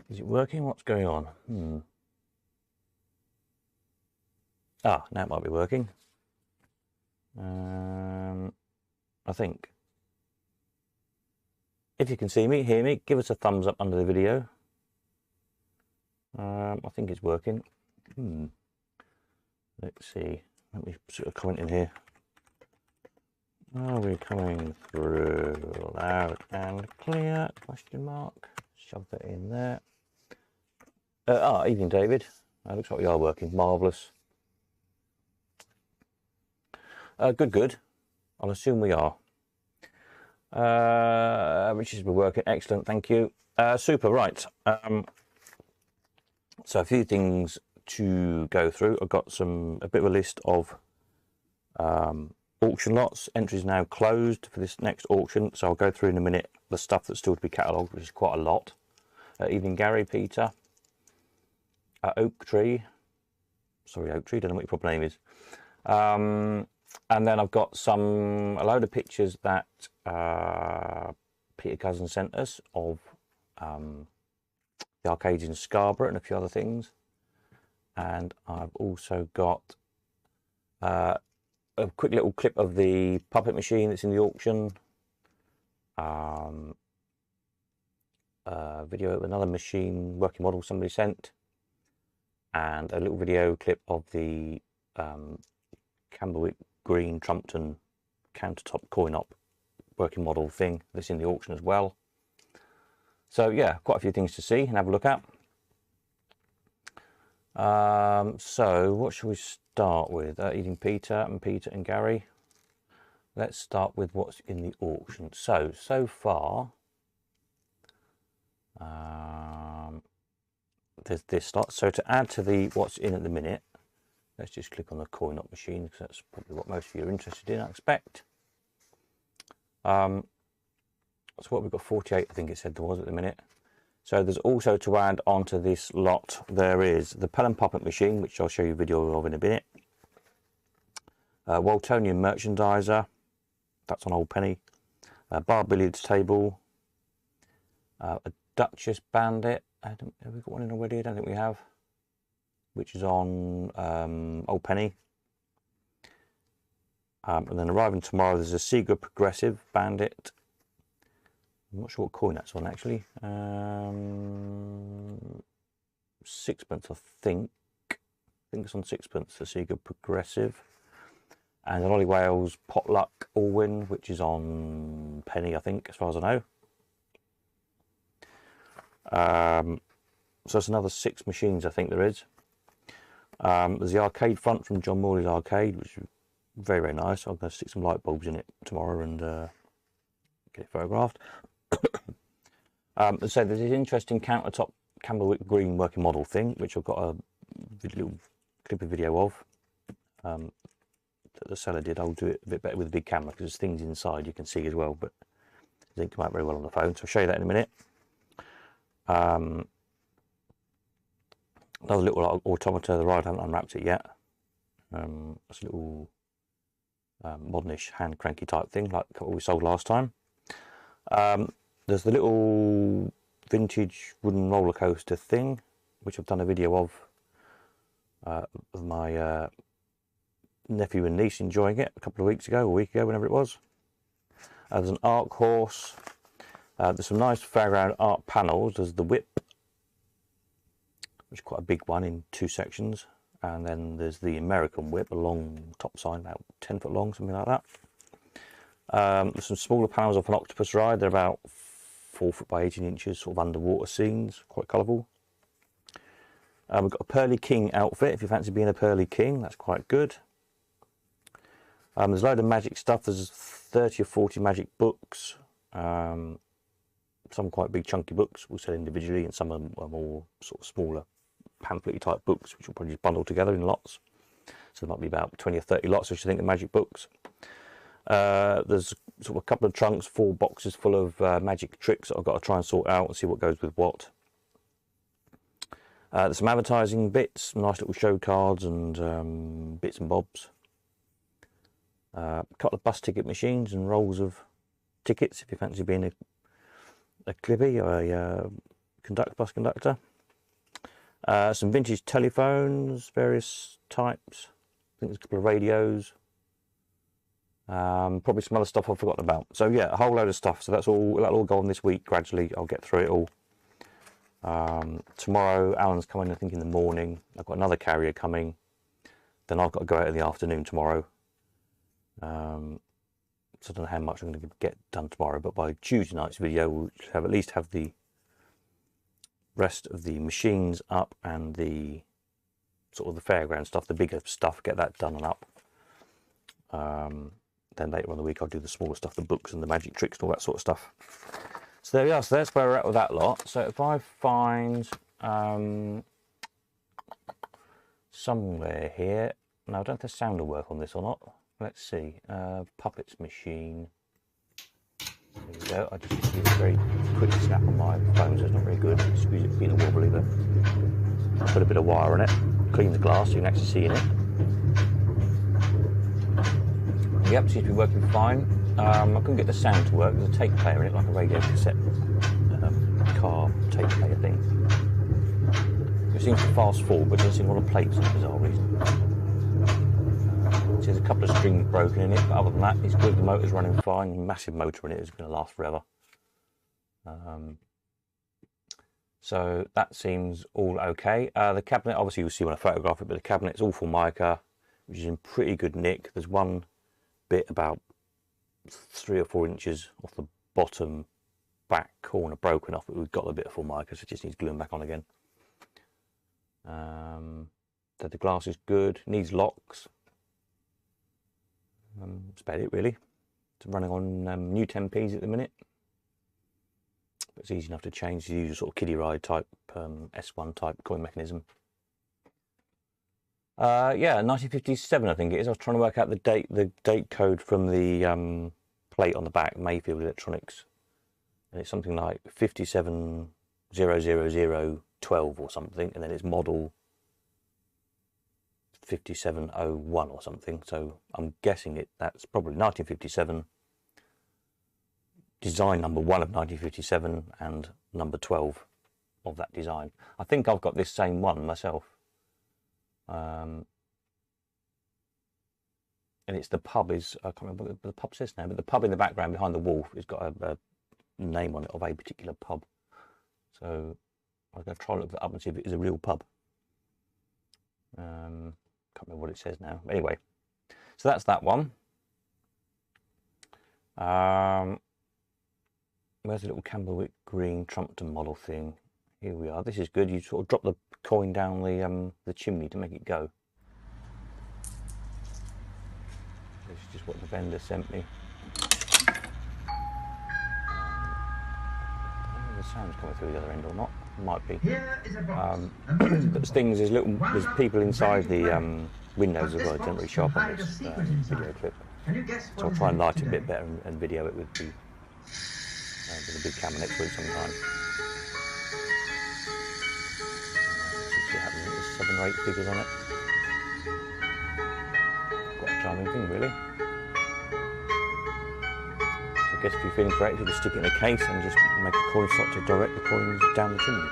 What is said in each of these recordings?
Is it working? What's going on? Ah, now it might be working. I think. If you can see me, hear me, give us a thumbs up under the video. I think it's working. Let's see. Let me sort of comment in here. Are we coming through loud and clear? Question mark. Shove that in there. Evening, David. Looks like we are working. Marvellous. Good. I'll assume we are. Which is working. Excellent. Thank you. Super. Right. So a few things to go through. I've got a bit of a list of auction lots. Entries now closed for this next auction, so I'll go through in a minute the stuff that's still to be catalogued, which is quite a lot. Evening, Gary, Peter. Oak Tree. Sorry, Oak Tree. Don't know what your proper name is. And then I've got a load of pictures that Peter Cousin sent us of the arcades in Scarborough and a few other things. And I've also got a quick little clip of the puppet machine that's in the auction. Video of another machine working model somebody sent. And a little video clip of the Camberwick Green Trumpton countertop coin-op working model thing that's in the auction as well. So yeah, quite a few things to see and have a look at. So what should we start with? Eating Peter and Gary. Let's start with what's in the auction. So far, there's this lot. So to add to the what's in at the minute, let's just click on the coin-op machine, because that's probably what most of you are interested in, I expect. So what we've got, 48, I think it said there was at the minute. So there's also, to add onto this lot, there is the Pelham puppet machine, which I'll show you a video of in a minute. Waltonian merchandiser, that's on Old Penny. Bar billiards table. A Duchess bandit. Have we got one in already? I don't think we have. Which is on Old Penny. And then arriving tomorrow, there's a Sega Progressive bandit. I'm not sure what coin that's on actually. Sixpence, I think. I think it's on sixpence, the Sega Progressive. And an Ollie Wales Potluck All-Win, which is on penny, I think, as far as I know. So that's another 6 machines, I think there is. There's the arcade front from John Morley's Arcade, which is very, very nice. I'm going to stick some light bulbs in it tomorrow and get it photographed. So there's this interesting countertop Camberwick Green working model thing, which I've got a little clip of video of that the seller did. I'll do it a bit better with a big camera because there's things inside you can see as well, but it didn't come out very well on the phone, so I'll show you that in a minute. Another little automata, the ride, I haven't unwrapped it yet. It's a little modernish hand cranky type thing, like what we sold last time. There's the little vintage wooden roller coaster thing, which I've done a video of my nephew and niece enjoying it a couple of weeks ago, or a week ago, whenever it was. There's an Arc Horse. There's some nice fairground art panels. There's the Whip, which is quite a big one in 2 sections. And then there's the American Whip, a long top sign, about 10 foot long, something like that. There's some smaller panels of an octopus ride. They're about 4 foot by 18 inches, sort of underwater scenes, quite colourful. We've got a Pearly King outfit, if you fancy being a Pearly King, that's quite good. There's a load of magic stuff. There's 30 or 40 magic books. Some quite big chunky books we'll sell individually, and some are more sort of smaller pamphlet type books, which will probably just bundle together in lots. So there might be about 20 or 30 lots, which I think are magic books. There's sort of a couple of trunks, 4 boxes full of magic tricks that I've got to try and sort out and see what goes with what. There's some advertising bits, nice little show cards and bits and bobs. A couple of bus ticket machines and rolls of tickets if you fancy being a clippy or a bus conductor. Some vintage telephones, various types. I think there's a couple of radios. Probably some other stuff I've forgotten about. So yeah, a whole load of stuff. So that'll all go on this week gradually. I'll get through it all. Tomorrow, Alan's coming, I think, in the morning. I've got another carrier coming. Then I've got to go out in the afternoon tomorrow. So I don't know how much I'm going to get done tomorrow, but by Tuesday night's video, we'll at least have the rest of the machines up and the sort of the fairground stuff, the bigger stuff, get that done and up. Then later on the week I'll do the smaller stuff, the books and the magic tricks and all that sort of stuff. So there we are, so that's where we're at with that lot. So if I find somewhere here, now I don't know if the sound will work on this or not. Let's see, puppets machine. There we go. I just did a very quick snap on my phone, so it's not very good. Excuse it being a wobbly, but put a bit of wire on it, clean the glass so you can actually see in it. Yep, seems to be working fine. I couldn't get the sound to work. There's a tape player in it, like a radio cassette car tape player thing. It seems to fast forward, but it doesn't seem to want to play for some bizarre reason. So there's a couple of strings broken in it, but other than that, it's good. The motor's running fine. Massive motor in it. It's going to last forever. So that seems all okay. The cabinet, obviously, you'll see when I photograph it, but the cabinet's all Formica, which is in pretty good nick. There's one bit about 3 or 4 inches off the bottom back corner broken off, but we've got a bit of Formica, so it just needs gluing back on again. The glass is good, needs locks. That's about it really. It's running on new 10Ps at the minute, but it's easy enough to change the usual sort of kiddie ride type S1 type coin mechanism. Yeah, 1957 I think it is. I was trying to work out the date code from the plate on the back, Mayfield Electronics, and it's something like 57000012 or something, and then it's model 5701 or something. So I'm guessing that's probably 1957, design number 1 of 1957 and number 12 of that design. I think I've got this same one myself. And it's the pub is, I can't remember what the pub says now, but the pub in the background behind the wall has got a name on it of a particular pub. So I'm going to try and look that up and see if it is a real pub. Can't remember what it says now. Anyway, so that's that one. Where's the little Camberwick green Trumpton model thing? Here we are. This is good. You sort of drop the coin down the chimney to make it go. This is just what the vendor sent me. I don't know if the sound's coming through the other end or not. Might be. But things, there's people inside the windows as well. It doesn't really show up on this video clip. So I'll try and light it a bit better and video it with the big camera next week sometime. There's 7 or 8 figures on it. Quite a charming thing, really. So I guess if you're feeling creative, just stick it in a case and just make a coin slot to direct the coins down the chimney.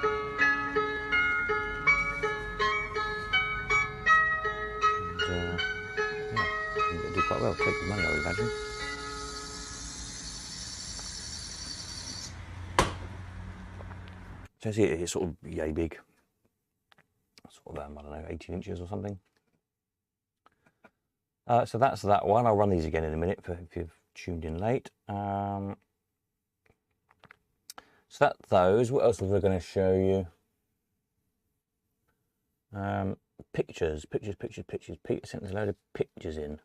And yeah, it'll do quite well. Take the money, I would imagine. So see, it's sort of yay big. Sort of, I don't know, 18 inches or something. So that's that one. I'll run these again in a minute if you've tuned in late. So that's those. What else was I going to show you? Pictures. Peter sent us a load of pictures in.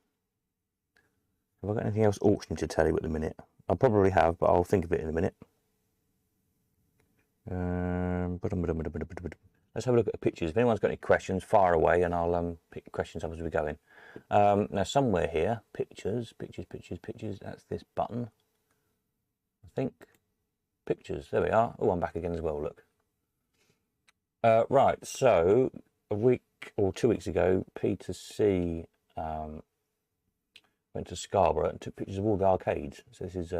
Have I got anything else auctioning to tell you at the minute? I probably have, but I'll think of it in a minute. Let's have a look at the pictures. If anyone's got any questions, fire away and I'll pick questions up as we go in. Now somewhere here, pictures, that's this button. I think. Pictures, there we are. Oh, I'm back again as well, look. Right, so a week or 2 weeks ago, Peter C went to Scarborough and took pictures of all the arcades. So this is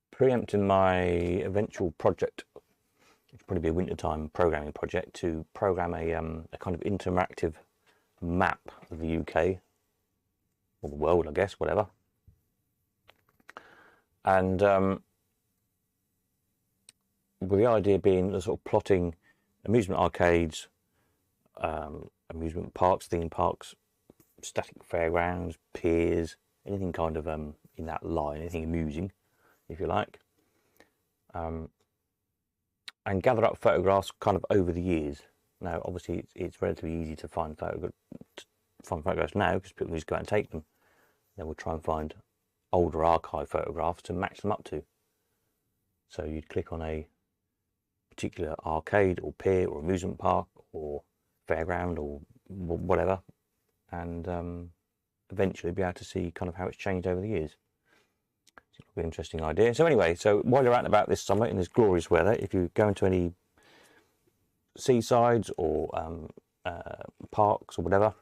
preempting my eventual project. It'll probably be a wintertime programming project to program a kind of interactive map of the UK or the world, I guess, whatever. And with the idea being the sort of plotting amusement arcades, amusement parks, theme parks, static fairgrounds, piers, anything kind of in that line, anything amusing, if you like, and gather up photographs kind of over the years. Now, obviously, it's relatively easy to find photographs now because people just go out and take them. Then we'll try and find older archive photographs to match them up to. So you'd click on a particular arcade or pier or amusement park or fairground or whatever, and eventually be able to see kind of how it's changed over the years. It'll be an interesting idea. So anyway, so while you're out and about this summer in this glorious weather, if you go into any seasides or parks or whatever,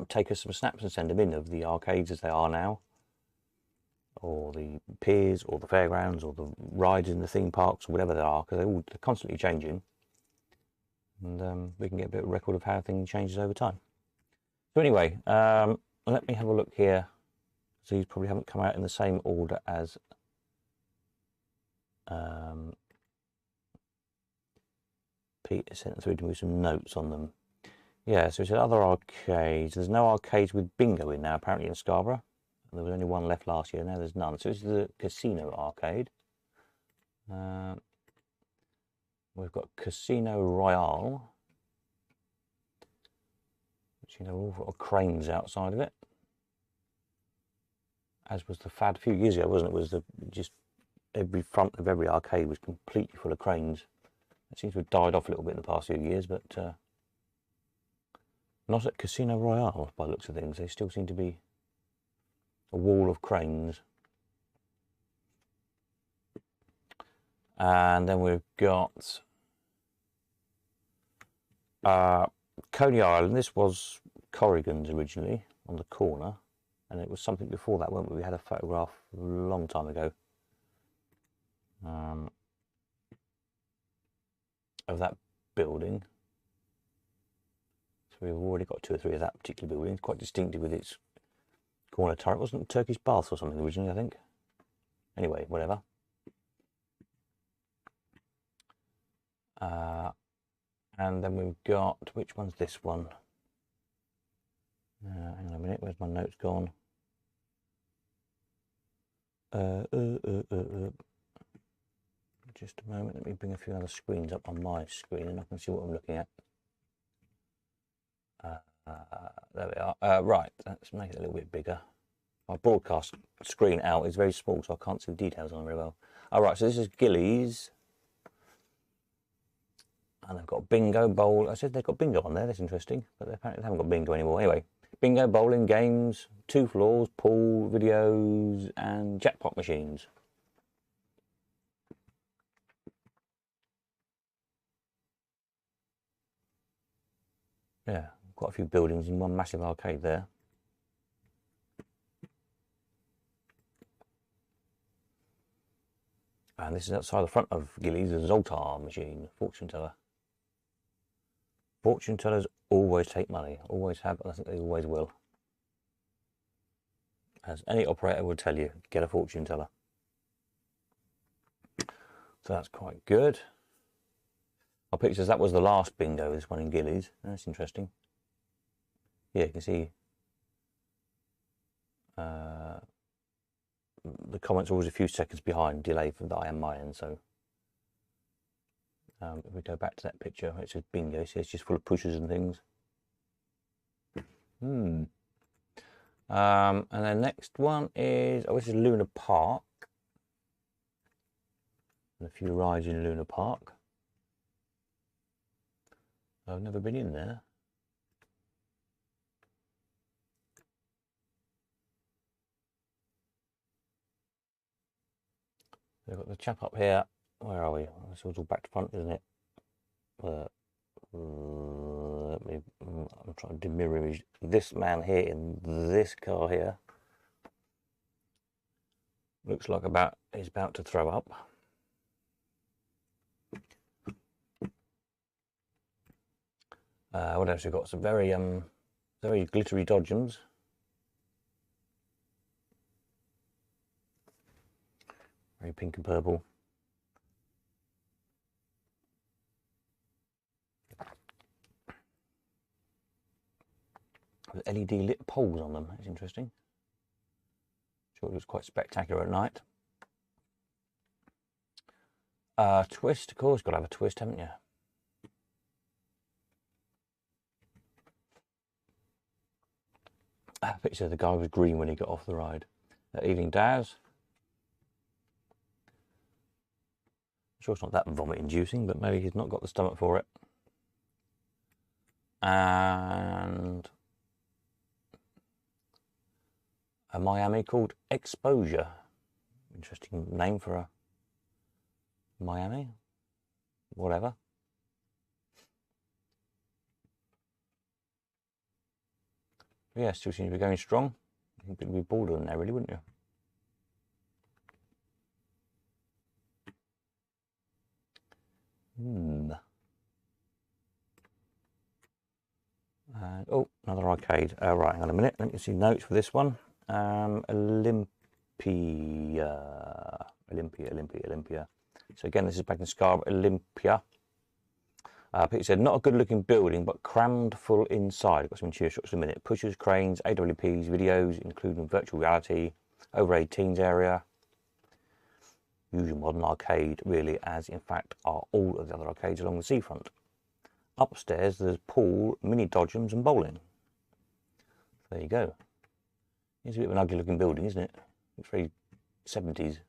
take us some snaps and send them in of the arcades as they are now, or the piers or the fairgrounds or the rides in the theme parks or whatever they are, because they're constantly changing, and we can get a bit of a record of how things changes over time. So anyway, let me have a look here. So these probably haven't come out in the same order as Peter sent through to me some notes on them. Yeah, so it said other arcades. There's no arcades with bingo in now, apparently, in Scarborough. There was only one left last year. Now there's none. So this is the Casino Arcade. We've got Casino Royale, which, you know, all sort of cranes outside of it. As was the fad a few years ago, wasn't it? Was just every front of every arcade was completely full of cranes. It seems to have died off a little bit in the past few years, but not at Casino Royale by the looks of things. They still seem to be a wall of cranes. And then we've got Coney Island. This was Corrigan's originally on the corner, and it was something before that, weren't we? We had a photograph a long time ago of that building. So we've already got 2 or 3 of that particular building. It's quite distinctive with its corner turret. Wasn't it Turkish baths or something originally, I think? Anyway, whatever. And then we've got, which one's this one? Hang on a minute, where's my notes gone? Just a moment, let me bring a few other screens up on my screen and I can see what I'm looking at. There we are. Right, let's make it a little bit bigger. My broadcast screen out is very small, so I can't see the details on it very well. All right, so this is Gillies. And they've got bingo, bowl. I said they've got bingo on there. That's interesting. But apparently they haven't got bingo anymore. Anyway, bingo, bowling, games, 2 floors, pool, videos, and jackpot machines. Yeah, quite a few buildings in one massive arcade there. And this is outside the front of Gillies, the Zoltar machine, fortune teller. Fortune tellers always take money, always have, and I think they always will. As any operator would tell you, get a fortune teller. So that's quite good. Our picture says that was the last bingo, this one in Gillies. That's interesting. Yeah, you can see the comments are always a few seconds behind delay from that I am my end, so if we go back to that picture, it says bingo, so it's just full of pushes and things. And then next one is, this is Luna Park. And a few rides in Luna Park. I've never been in there. We've got the chap up here. Where are we? This was all back to front, isn't it? I'm trying to mirror image this man here in this car here. Looks like he's about to throw up. What else we got? Some very glittery dodgems. Very pink and purple. With LED lit poles on them. That's interesting. Sure, it looks quite spectacular at night. Twist, of course, got to have a twist, haven't you? Picture the guy was green when he got off the ride. Evening Daz. I'm sure it's not that vomit inducing, but maybe he's not got the stomach for it. And a Miami called Exposure. Interesting name for a Miami. Whatever. Yeah, still seems to be going strong. I think you'd be bored on there, really, wouldn't you? Oh, another arcade. Right, hang on a minute. Let me see notes for this one. Olympia. So again, this is back in Scarborough, Olympia. Peter said, not a good looking building, but crammed full inside. Got some interior shots in a minute. Pushers, cranes, AWPs, videos, including virtual reality, over 18s area. Usual modern arcade, really, as in fact are all of the other arcades along the seafront. Upstairs, there's pool, mini dodgems, and bowling. There you go. It's a bit of an ugly looking building, isn't it? It's very 70s.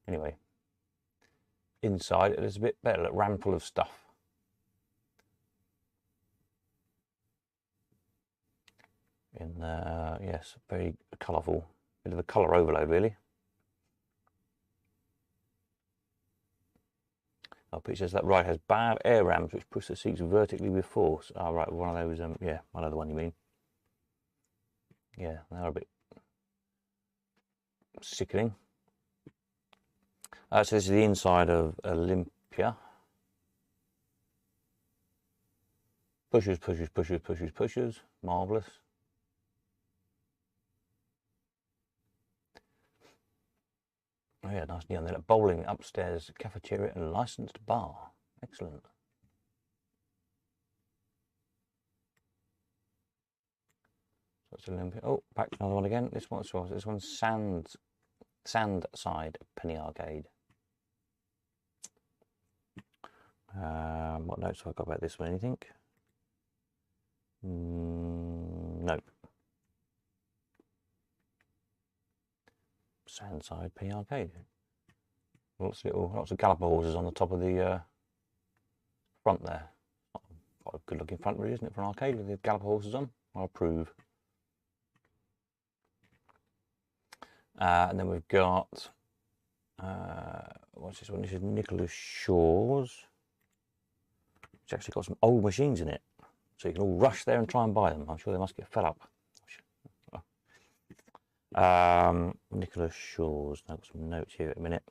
Anyway. Inside it is a bit better, like ram full of stuff. In yes, very colourful, bit of a colour overload really. Our picture says that ride has bad air rams which push the seats vertically with force. Oh, right, one of those. Yeah, I know the one you mean. Yeah, they're a bit sickening. So this is the inside of Olympia. Pushers, pushers, pushers, pushers, pushers. Marvellous. Oh yeah, nice neon there. Bowling upstairs, cafeteria and licensed bar. Excellent. So it's Olympia. Oh, back to another one again. This one's Sandside Penny Arcade. What notes have I got about this one? Anything? Nope. Sandside Penny Arcade. Lots of galloper horses on the top of the front there. Quite a good looking front, really, isn't it, for an arcade with the galloper horses on? I approve. And then we've got what's this one? This is Nicholas Shaw's. It's actually got some old machines in it, so you can all rush there and try and buy them. I'm sure they must get fed up. Nicholas Shaw's. I've got some notes here in a minute.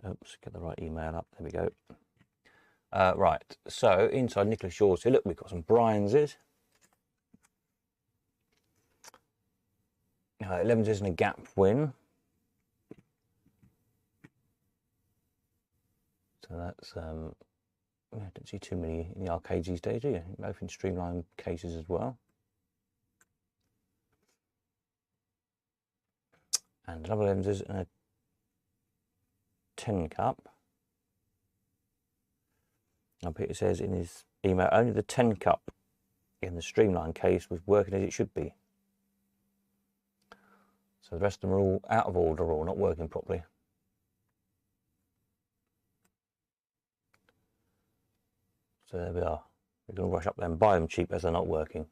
Oops, get the right email up. There we go. Right, so inside Nicholas Shaw's here, look, we've got some Brian's. 11s and a gap win. So that's, I don't see too many in the arcades these days, do you? Both in streamlined cases as well. And double 11s and a 10 cup. Now Peter says in his email, only the 10 cup in the streamlined case was working as it should be. So the rest of them are all out of order or not working properly. So there we are. We're going to rush up there and buy them cheap as they're not working.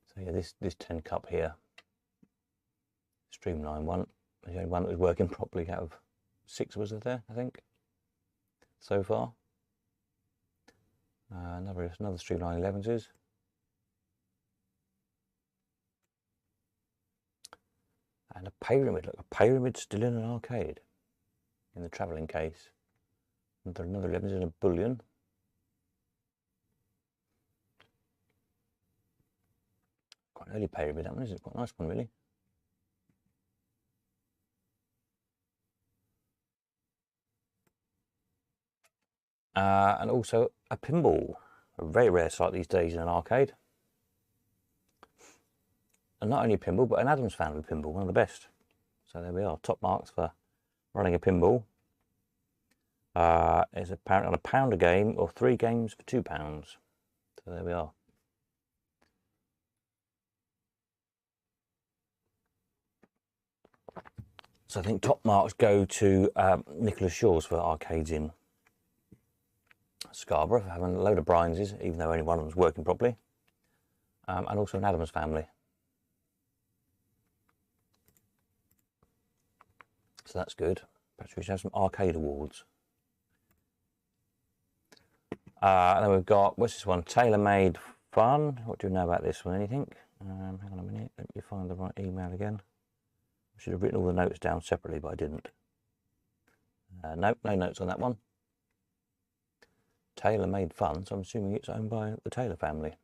So yeah, this 10 cup here, streamlined one. The only one that was working properly out of 6 was there, I think, so far. Another streamline 11s. And a pyramid. Look, a pyramid still in an arcade in the travelling case. Another 11s in a bullion. Quite an early pyramid, that one, isn't it? Quite a nice one, really. And also a pinball. A very rare sight these days in an arcade. And not only a pinball, but an Addams family pinball, one of the best. So there we are, top marks for running a pinball. It's apparently on £1 a game, or 3 games for £2. So there we are. So I think top marks go to Nicholas Shaw's for arcades in Scarborough, for having a load of Brianses, even though only one of them was working properly. And also an Addams family. So that's good. Perhaps we should have some arcade awards. And then we've got, what's this one? Tailor-made fun. What do you know about this one? Anything? Hang on a minute. Let me find the right email again. I should have written all the notes down separately, but I didn't. Nope, no notes on that one. Tailor-made fun, so I'm assuming it's owned by the Taylor family.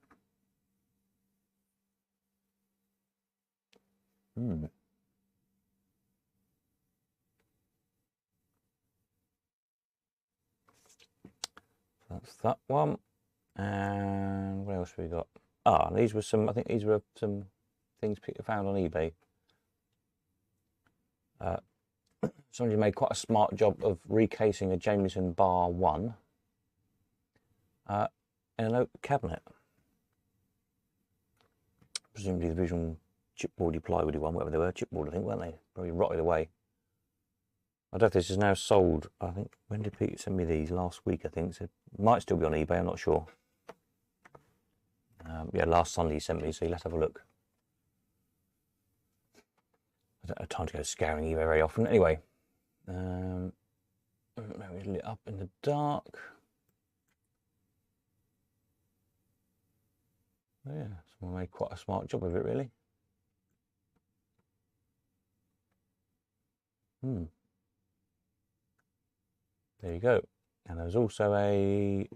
That's that one. And what else have we got? Ah, these were some, I think these were some things Peter found on eBay. Somebody made quite a smart job of recasing a Jameson Bar 1 in an oak cabinet. Presumably the original chipboardy, plywoody one, whatever they were, chipboard I think, weren't they? Probably rotted away. I don't know if this is now sold. I think, when did Pete send me these? Last week, I think. So it might still be on eBay, I'm not sure. Yeah, last Sunday he sent me, so you'll have to have a look. I don't have time to go scouring eBay very often. Anyway, maybe lit up in the dark. Oh, yeah, someone made quite a smart job of it, really. There you go. And there's also a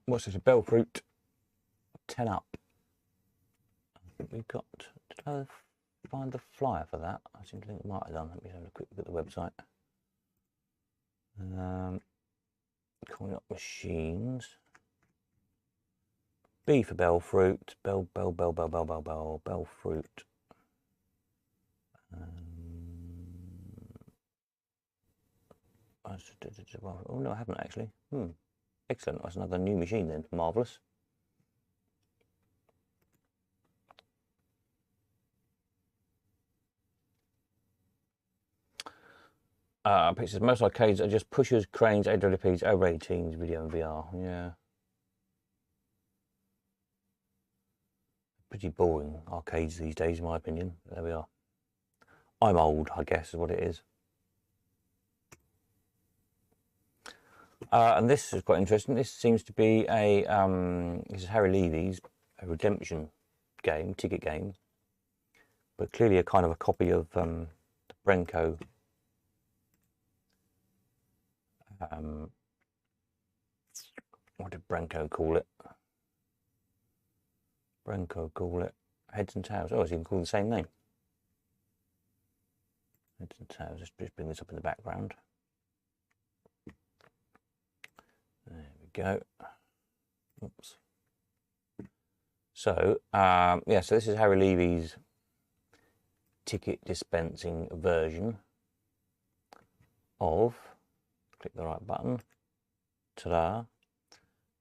what's this? A Bell Fruit 10 up. I think we got. Did I find the flyer for that? I seem to think I might have done. Let me have a quick look at the website. Calling up machines. B for Bell Fruit. Bell Fruit. Oh no, I haven't actually. Excellent. That's another new machine then. Marvellous. Pictures. Most arcades are just pushers, cranes, AWPs, over 18s, video and VR. Yeah. Pretty boring arcades these days, in my opinion. There we are. I'm old, I guess, is what it is. And this is quite interesting. This seems to be a this is Harry Levy's a redemption game, ticket game, but clearly a kind of a copy of the Brenco. What did Brenco call it? Brenco call it Heads and Tails. Oh, it's even called the same name. Heads and Tails. Let's just bring this up in the background. There we go. Oops. So, yeah, so this is Harry Levy's ticket dispensing version of, click the right button, ta-da,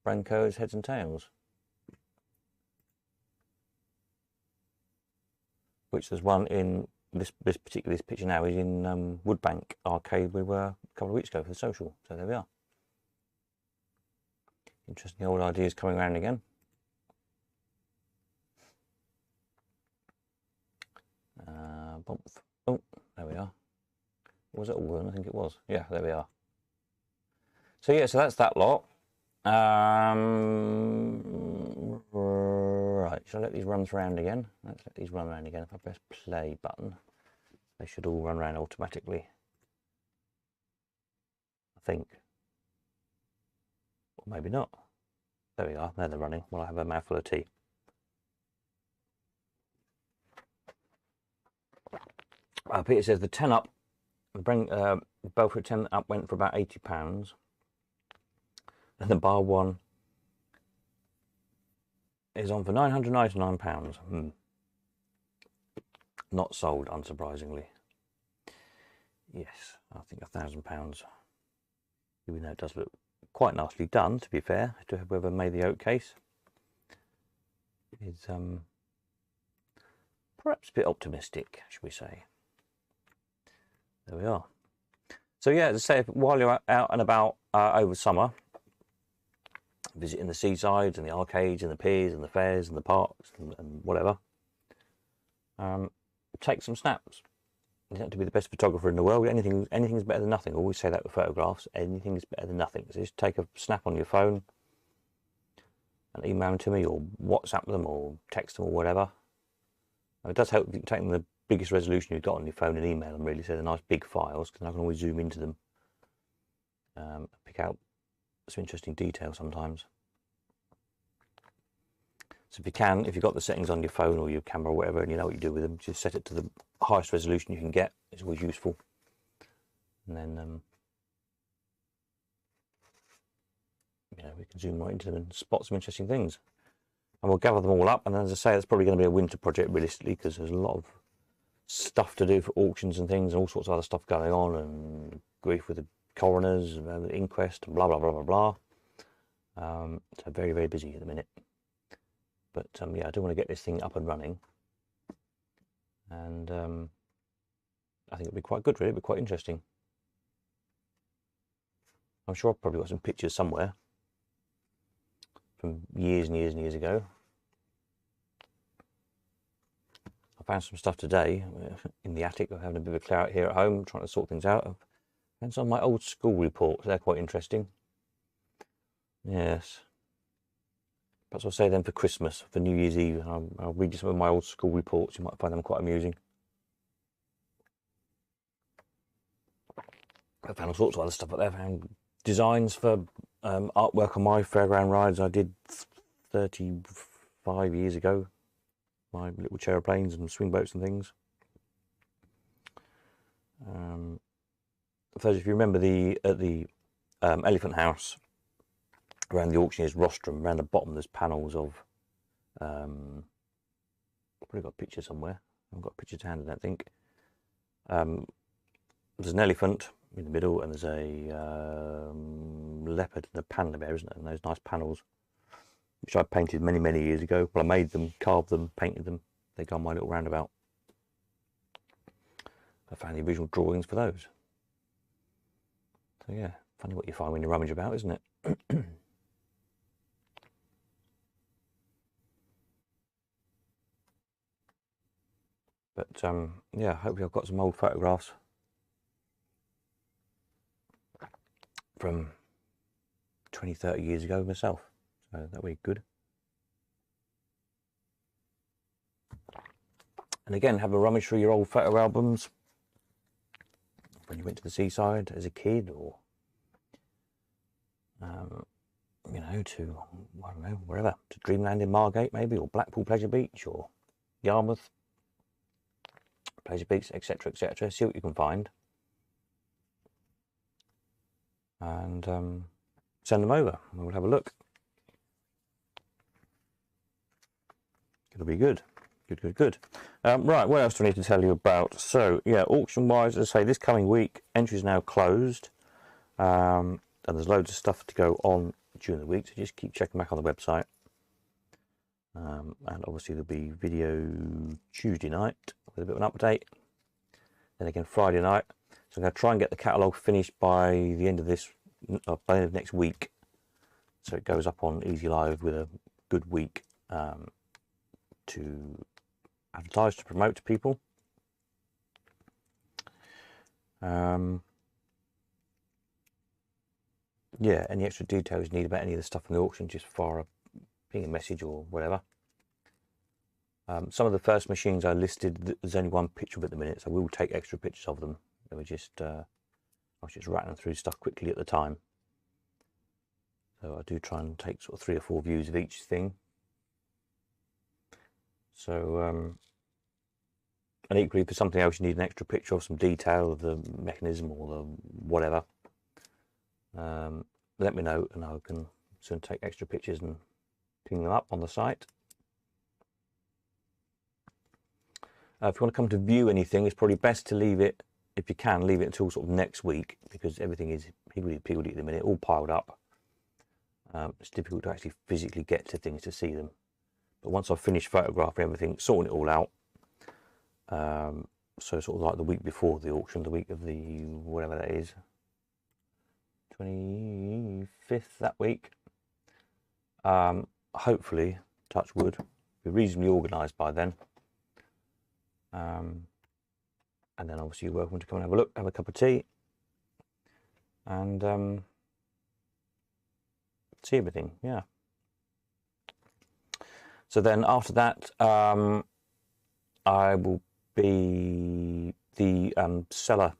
Brenco's Heads and Tails. Which there's one in this picture now is in Woodbank Arcade we were a couple of weeks ago for the social. So there we are. Interesting old ideas coming around again. Oh, there we are. Was it all one? I think it was. Yeah, there we are. So yeah, so that's that lot. Right, shall I let these run around again? Let's let these run around again. If I press play button, they should all run around automatically. I think. Or maybe not. There we are. There they're running. Well, I have a mouthful of tea. Peter says the 10 up, Belfry 10 up went for about £80, and the bar one is on for £999. Not sold, unsurprisingly. Yes, I think £1,000. Even though it does look quite nicely done, to be fair, to whoever made the oak case, is perhaps a bit optimistic, should we say. There we are. So yeah, as I say, while you're out and about over summer, visiting the seasides and the arcades and the piers and the fairs and the parks and whatever, take some snaps. You don't have to be the best photographer in the world. Anything's better than nothing. I always say that with photographs. Anything's better than nothing. So just take a snap on your phone and email them to me, or WhatsApp them, or text them, or whatever. It does help taking the biggest resolution you've got on your phone and email them, really, so they're nice big files, because I can always zoom into them, pick out some interesting detail sometimes. So if you've got the settings on your phone or your camera or whatever, and you know what you do with them, just set it to the highest resolution you can get. It's always useful. And then we can zoom right into them and spot some interesting things. And we'll gather them all up, and as I say, it's probably going to be a winter project realistically, because there's a lot of stuff to do for auctions and things, and all sorts of other stuff going on, and grief with the coroners, and the inquest, and blah blah blah blah blah. So very, very busy at the minute. But yeah, I do want to get this thing up and running, and I think it'll be quite good, really. It'll be quite interesting. I'm sure I've probably got some pictures somewhere from years and years and years ago. I found some stuff today in the attic. I'm having a bit of a clear out here at home, trying to sort things out. And some of my old school reports. They're quite interesting. Yes. Perhaps I'll say them for Christmas, for New Year's Eve. I'll read you some of my old school reports. You might find them quite amusing. I found all sorts of other stuff up there. I found designs for artwork on my fairground rides I did 35 years ago. My little aeroplanes and swing boats and things. For those of you remember at the Elephant House, around the auctioneer's rostrum, around the bottom there's panels of, I've probably got a picture somewhere. I've got a picture to hand, I don't think. There's an elephant in the middle, and there's a leopard and a panda bear, isn't it? And those nice panels, which I painted many, many years ago. Well, I made them, carved them, painted them. They go on my little roundabout. I found the original drawings for those. So yeah, funny what you find when you rummage about, isn't it? But yeah, hopefully I've got some old photographs from 20, 30 years ago myself. So that'll be good. And again, have a rummage through your old photo albums when you went to the seaside as a kid, or to, I don't know, wherever, to Dreamland in Margate maybe, or Blackpool Pleasure Beach, or Yarmouth Pleasure Beach, etc., etc. See what you can find, and send them over, and we'll have a look. It'll be good. Good. Right, what else do I need to tell you about? So, yeah, auction-wise, as I say, this coming week, entry is now closed, and there's loads of stuff to go on during the week, so just keep checking back on the website. And obviously there'll be video Tuesday night with a bit of an update, then again Friday night. So I'm going to try and get the catalogue finished by the end of by the end of next week, so it goes up on Easy Live with a good week to advertise, to promote to people. Yeah, any extra details you need about any of the stuff in the auction, just fire a message or whatever. Some of the first machines I listed, there's only one picture of at the minute, so we will take extra pictures of them. They were just, I was just rattling through stuff quickly at the time. So I do try and take sort of 3 or 4 views of each thing. So, and equally for something else you need an extra picture of, some detail of the mechanism or the whatever, let me know and I can soon take extra pictures and ping them up on the site. If you want to come to view anything, it's probably best to leave it, if you can, leave it until sort of next week, because everything is higgledy-piggledy at the minute, all piled up. It's difficult to actually physically get to things to see them. But once I've finished photographing everything, sorting it all out, so sort of like the week before the auction, the week of the, whatever that is, 25th that week, hopefully, touch wood, be reasonably organised by then. And then obviously you're welcome to come and have a look, have a cup of tea, and see everything. Yeah. So then after that, I will be the seller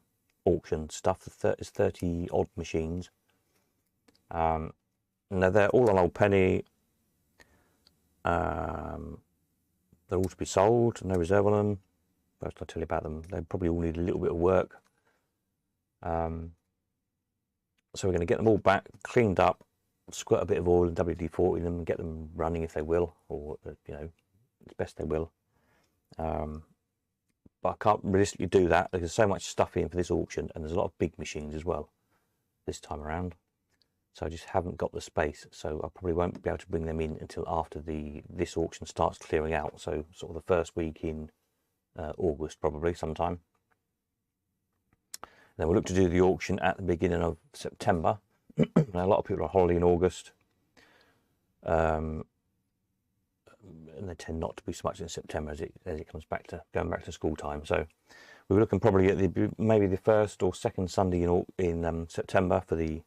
auction stuff. It's 30 odd machines. Now they're all on Old Penny. They're all to be sold. No reserve on them. First I'll tell you about them. They probably all need a little bit of work. So we're going to get them all back, cleaned up, squirt a bit of oil and WD-40 in them and get them running if they will, or you know, as best they will. But I can't realistically do that. There's so much stuff in for this auction, and there's a lot of big machines as well this time around. So I just haven't got the space. So I probably won't be able to bring them in until after this auction starts clearing out. So sort of the first week in August, probably sometime. Then we'll look to do the auction at the beginning of September. Now, a lot of people are on holiday in August, and they tend not to be so much in September as it comes back to going back to school time. So we were looking probably at maybe the first or second Sunday in September for the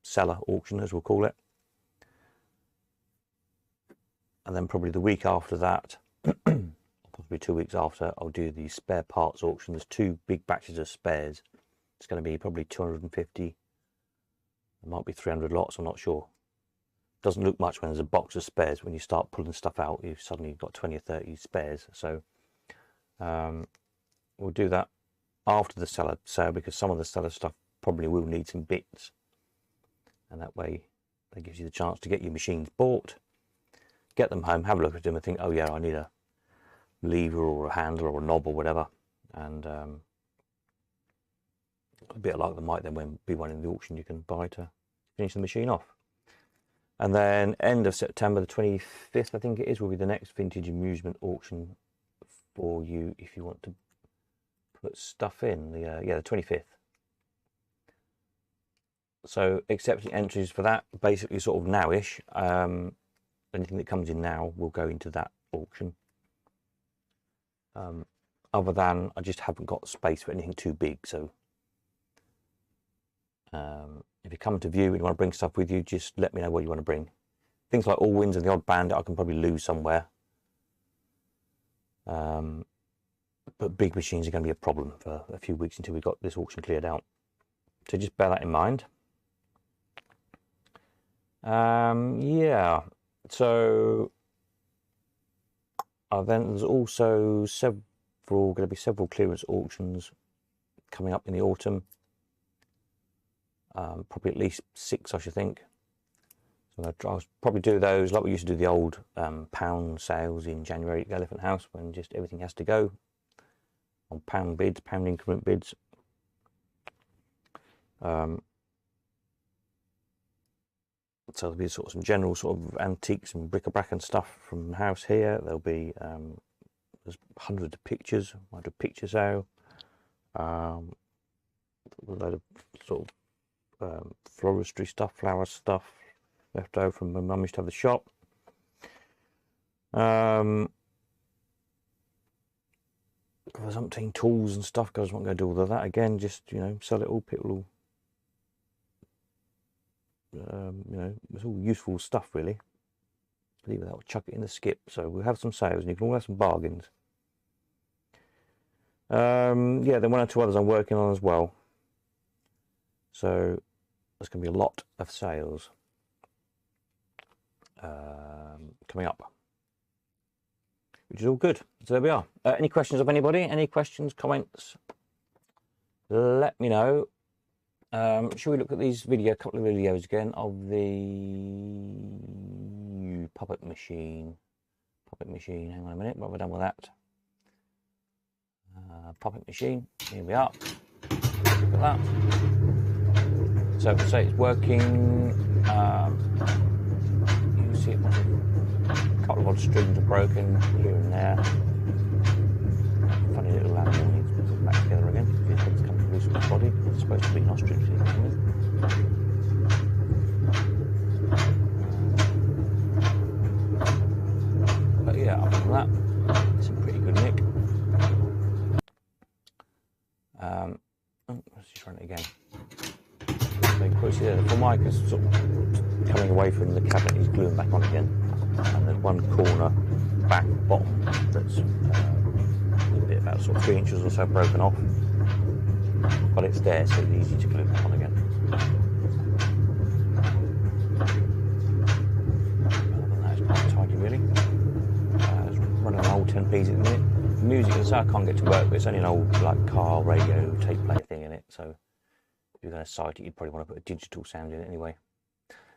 seller auction, as we'll call it, and then probably the week after that, possibly 2 weeks after, I'll do the spare parts auction. There's 2 big batches of spares. It's going to be probably 250. It might be 300 lots. I'm not sure. Doesn't look much when there's a box of spares. When you start pulling stuff out, you've suddenly got 20 or 30 spares. So we'll do that after the seller sale, because some of the seller stuff probably will need some bits, and that way that gives you the chance to get your machines bought, get them home, have a look at them and think, oh yeah, I need a lever or a handle or a knob or whatever, and a bit like there might then be one in the auction you can buy to finish the machine off. And then end of September, the 25th, I think it is, will be the next vintage amusement auction for you if you want to put stuff in. The 25th. So accepting entries for that, basically sort of nowish. Anything that comes in now will go into that auction. Other than I just haven't got space for anything too big. So if you come to view and you want to bring stuff with you, just let me know what you want to bring. Things like All Winds and the Odd Bandit I can probably lose somewhere. But big machines are going to be a problem for a few weeks until we've got this auction cleared out. So just bear that in mind. Yeah, so then there's also going to be several clearance auctions coming up in the autumn. Probably at least 6, I should think. So I'll probably do those like we used to do the old pound sales in January at the Elephant House, when just everything has to go on pound bids, pound increment bids. So there'll be sort of some general sort of antiques and bric-a-brac and stuff from the house here. There'll be there's hundreds of pictures. Might do a picture sale. A load of sort of floristry stuff, flower stuff left over from when Mum used to have the shop. for something, tools and stuff, because I won't go do all of that again. Just, you know, sell it all. People will, you know, it's all useful stuff really. Leave that, chuck it in the skip. So we'll have some sales, and you can all have some bargains. Yeah, then one or two others I'm working on as well. So there's going to be a lot of sales coming up, which is all good. So there we are. Any questions of anybody? Any questions, comments? Let me know. Shall we look at these couple of videos again of the puppet machine? Puppet machine. Hang on a minute. What have I done with that? Puppet machine. Here we are. Look at that. So say it's working. You see it. A couple of odd strings are broken here and there. Funny little animal needs to be put back together again. His head's come loose from his body. It's supposed to be an ostrich. But yeah, other than that, it's in pretty good nick. Let's just run it again. So you can see there, the Formica's sort of coming away from the cabinet. He's gluing back on again. And there's one corner, back, bottom, that's a little bit about sort of 3 inches or so broken off. But it's there, so it's easy to glue back on again. Other than that, it's quite tidy really. It's running an old 10Ps at the minute. The music, as I say, I can't get to work, but it's only an old like car radio tape player thing in it, so if you're going to cite it, you'd probably want to put a digital sound in it anyway.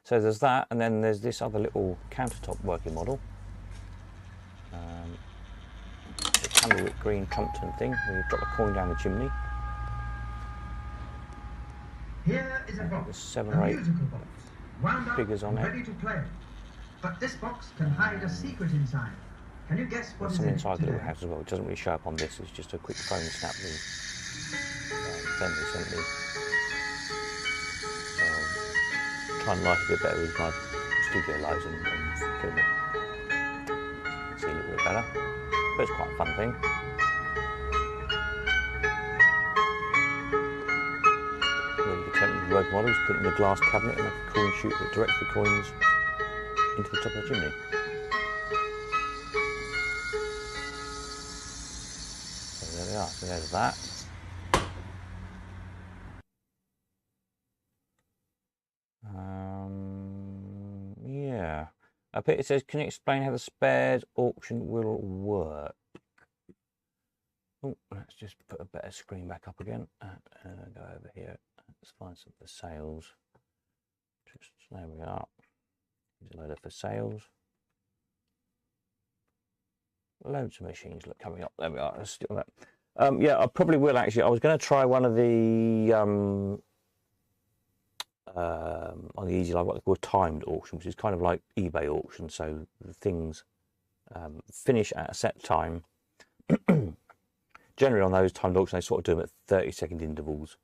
So there's that, and then there's this other little countertop working model. The candlewick green Trumpton thing, where you drop a coin down the chimney. Here is a box, there's 7 or 8 box, wound up, figures on ready it. to play. But this box can hide a secret inside. Can you guess what There's is some in inside it the little today? house as well. It doesn't really show up on this. It's just a quick phone snap the phone they sent me. So I'll try and light it a bit better with my studio lights and film it. See a little bit better. But it's quite a fun thing. Where you can take the working models, put it in the glass cabinet and make a coin chute that directs the coins into the top of the chimney. So there we are. So there's that. Yeah. Peter says, can you explain how the spares auction will work? Oh, let's just put a better screen back up again and go over here. Let's find some for sales. Just there we are. Here's a load of for sales. Loads of machines look coming up. There we are. Let's do that. Yeah, I probably will actually. I was going to try one of the on the Easy Live, what they call a timed auction, which is kind of like eBay auction. So the things finish at a set time. Generally on those timed auctions, they sort of do them at 30-second intervals.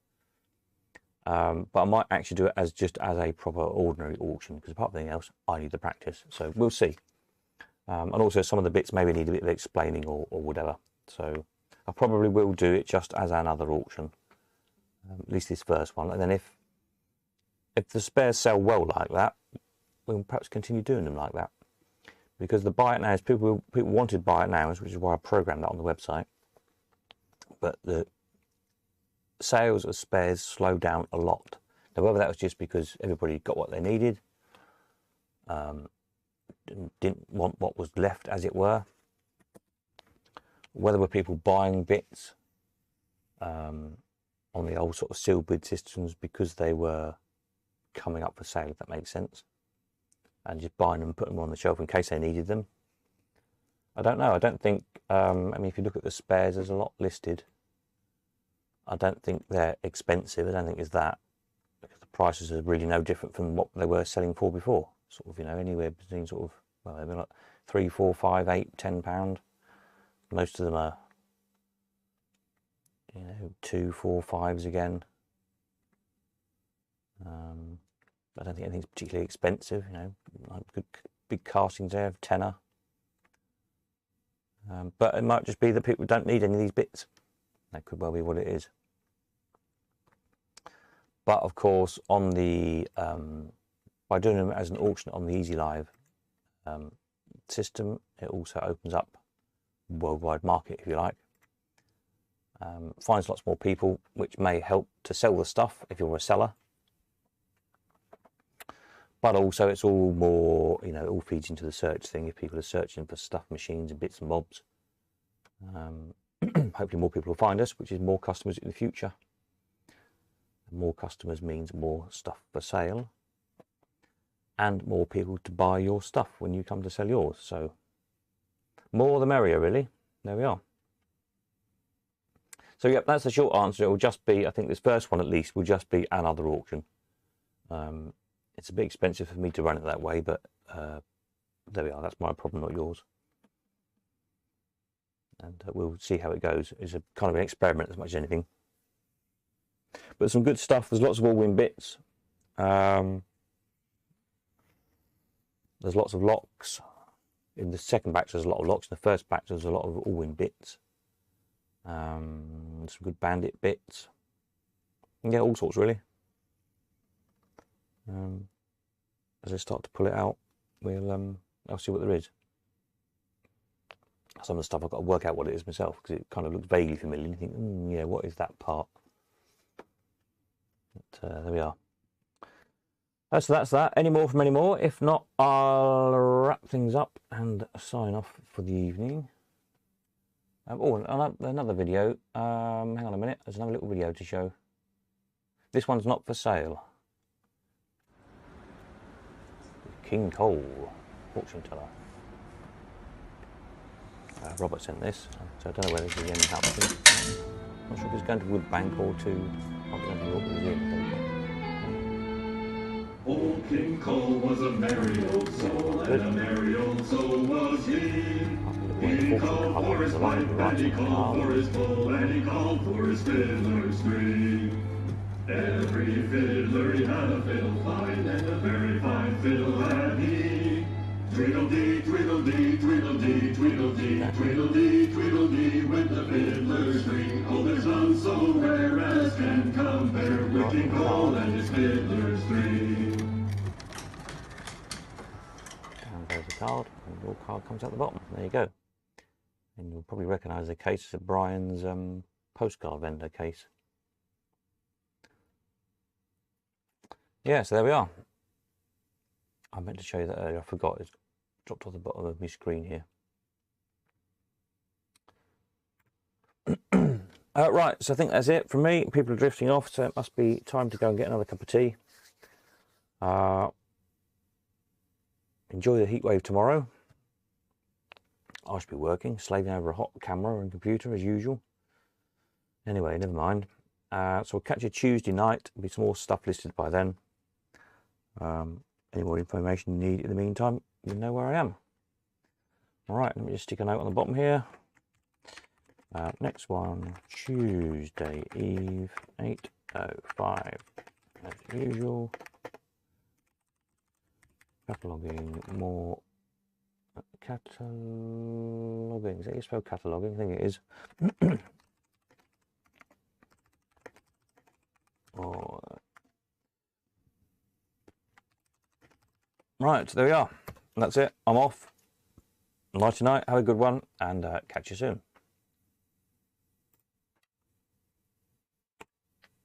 But I might actually do it as just as a proper ordinary auction, because apart from anything else, I need the practice. So we'll see. And also some of the bits maybe need a bit of explaining or whatever. So I probably will do it just as another auction, at least this first one. And then if the spares sell well like that, we'll perhaps continue doing them like that. Because the buy it nows, people wanted buy it nows, which is why I programmed that on the website. But the sales of spares slowed down a lot. Now, whether that was just because everybody got what they needed, didn't want what was left, as it were, whether were people buying bits on the old sort of sealed bid systems because they were coming up for sale, if that makes sense, and just buying them and putting them on the shelf in case they needed them. I don't know. I don't think, I mean, if you look at the spares, there's a lot listed. I don't think they're expensive. I don't think it's that, because the prices are really no different from what they were selling for before. Sort of, you know, anywhere between sort of, well, they're like £3, £4, £5, £8, £10. Most of them are, you know, 2, 4, 5s again. I don't think anything's particularly expensive, you know, like good big castings there of tenner. But it might just be that people don't need any of these bits. That could well be what it is. But of course, on the by doing them as an auction on the Easy Live system, it also opens up a worldwide market, if you like. Finds lots more people, which may help to sell the stuff if you're a seller. But also, it's all more, you know, it all feeds into the search thing. If people are searching for stuff, machines, and bits and bobs, hopefully more people will find us, which is more customers in the future. More customers means more stuff for sale and more people to buy your stuff when you come to sell yours. So more the merrier, really. There we are. So yep, that's the short answer. It will just be, I think this first one at least will just be another auction. It's a bit expensive for me to run it that way, but there we are. That's my problem, not yours. And we'll see how it goes. It's a kind of an experiment as much as anything. But some good stuff. There's lots of all-win bits. There's lots of locks. In the second batch, there's a lot of locks. In the first batch, there's a lot of all-win bits. Some good bandit bits. Yeah, all sorts, really. As I start to pull it out, I'll see what there is. Some of the stuff I've got to work out what it is myself, because it kind of looks vaguely familiar. And you think, yeah, what is that part? But there we are. So that's that. Any more from any more? If not, I'll wrap things up and sign off for the evening. Another video. Hang on a minute. There's another little video to show. This one's not for sale. King Cole, fortune teller. Robert sent this, so I don't know whether it's the end house. Not sure if it's going to Woodbank or to. I don't know what it is. Old King Cole was a merry old soul, and a merry old soul was he. He called for his pipe, and he called for his bowl, and he called for his fiddler string. Every fiddler he had a fiddle fine, and a very fine fiddle had he. Tweedledee, tweedledee, tweedledee, tweedledee, tweedledee, tweedledee, with the fiddler string. Oh, there's none so rare as can compare with King Cole and his fiddler string. And there's a card, and your card comes out the bottom. There you go. And you'll probably recognise the case as Brian's postcard vendor case. Yeah, so there we are. I meant to show you that earlier. I forgot. It's dropped off the bottom of my screen here. Right, so I think that's it from me. People are drifting off, so it must be time to go and get another cup of tea. Enjoy the heat wave tomorrow. I should be working, slaving over a hot camera and computer as usual. Anyway, never mind. So we'll catch you Tuesday night. There'll be some more stuff listed by then. Any more information you need in the meantime, you know where I am. Alright, let me just stick a note on the bottom here. Next one, Tuesday Eve, 8:05, as usual. Cataloguing, more cataloguing. Is that how you spell cataloguing? I think it is. Oh. Right, so there we are. That's it. I'm off. Nighty night. Have a good one, and catch you soon.